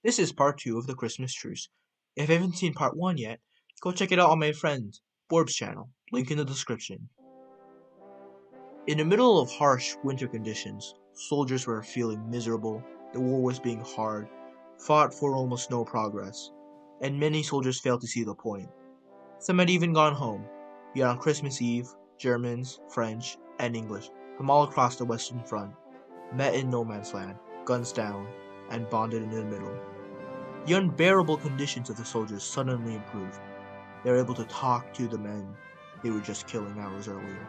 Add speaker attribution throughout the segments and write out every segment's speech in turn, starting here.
Speaker 1: This is part 2 of the Christmas Truce. If you haven't seen part 1 yet, go check it out on my friend Borb's channel, link in the description. In the middle of harsh winter conditions, soldiers were feeling miserable, the war was being hard, fought for almost no progress, and many soldiers failed to see the point. Some had even gone home, yet on Christmas Eve, Germans, French, and English from all across the Western Front met in no man's land, guns down, and bonded in the middle. The unbearable conditions of the soldiers suddenly improved. They were able to talk to the men they were just killing hours earlier.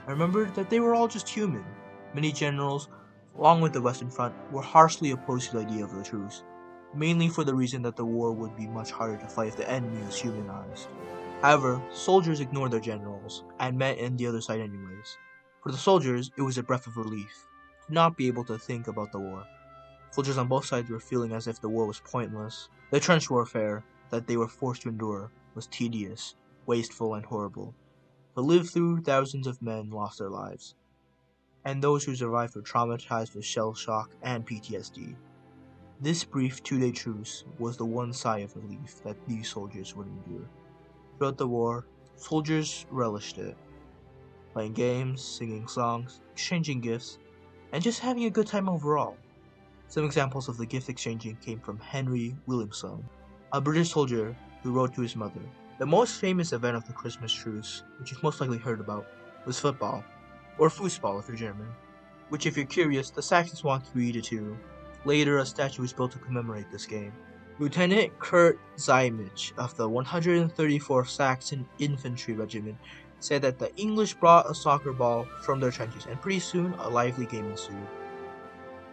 Speaker 1: I remembered that they were all just human. Many generals, along with the Western Front, were harshly opposed to the idea of the truce, mainly for the reason that the war would be much harder to fight if the enemy was humanized. However, soldiers ignored their generals and met in the other side anyways. For the soldiers, it was a breath of relief to not be able to think about the war. Soldiers on both sides were feeling as if the war was pointless. The trench warfare that they were forced to endure was tedious, wasteful, and horrible. To live through, thousands of men lost their lives, and those who survived were traumatized with shell shock and PTSD. This brief 2-day truce was the one sigh of relief that these soldiers would endure. Throughout the war, soldiers relished it, playing games, singing songs, exchanging gifts, and just having a good time overall. Some examples of the gift exchanging came from Henry Williamson, a British soldier who wrote to his mother. The most famous event of the Christmas truce, which you've most likely heard about, was football, or Fußball if you're German, which if you're curious, the Saxons want to read it too. Later, a statue was built to commemorate this game. Lieutenant Kurt Ziemich of the 134th Saxon Infantry Regiment said that the English brought a soccer ball from their trenches, and pretty soon a lively game ensued.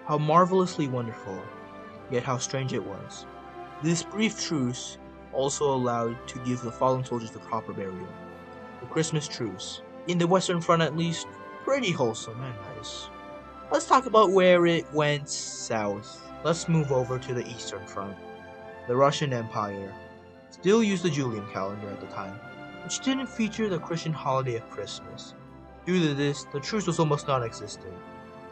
Speaker 1: How marvelously wonderful, yet how strange it was. This brief truce also allowed to give the fallen soldiers the proper burial. The Christmas Truce, in the Western Front at least, pretty wholesome and nice. Let's talk about where it went south. Let's move over to the Eastern Front. The Russian Empire still used the Julian calendar at the time, which didn't feature the Christian holiday of Christmas. Due to this, the truce was almost non-existent.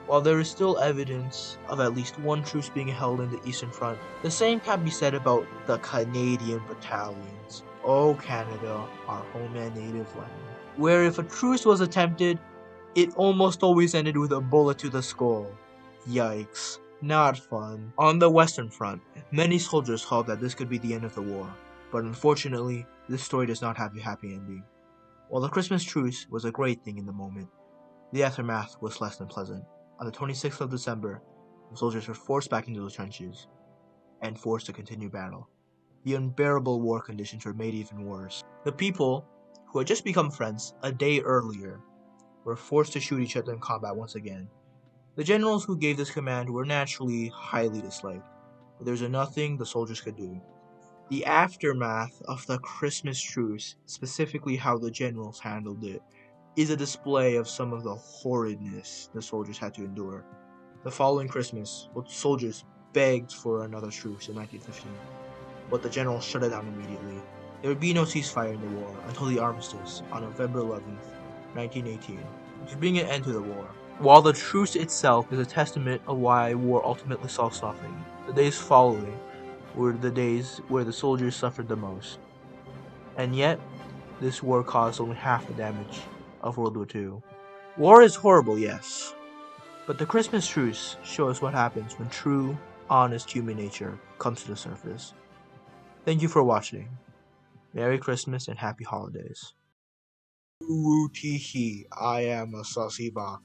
Speaker 1: While there is still evidence of at least one truce being held in the Eastern Front, the same can be said about the Canadian battalions. Oh Canada, our home and native land. Where if a truce was attempted, it almost always ended with a bullet to the skull. Yikes. Not fun. On the Western Front, many soldiers hoped that this could be the end of the war, but unfortunately, this story does not have a happy ending. While the Christmas truce was a great thing in the moment, the aftermath was less than pleasant. On the 26th of December, the soldiers were forced back into the trenches and forced to continue battle. The unbearable war conditions were made even worse. The people, who had just become friends a day earlier, were forced to shoot each other in combat once again. The generals who gave this command were naturally highly disliked, but there was nothing the soldiers could do. The aftermath of the Christmas truce, specifically how the generals handled it, is a display of some of the horridness the soldiers had to endure. The following Christmas, both soldiers begged for another truce in 1915, but the generals shut it down immediately. There would be no ceasefire in the war until the armistice on November 11th, 1918, to bring an end to the war. While the truce itself is a testament of why war ultimately solves nothing, the days following were the days where the soldiers suffered the most. And yet, this war caused only half the damage of World War II. War is horrible, yes, but the Christmas truce shows what happens when true, honest human nature comes to the surface. Thank you for watching. Merry Christmas and Happy Holidays. Woo tee hee, I am a saucy bot.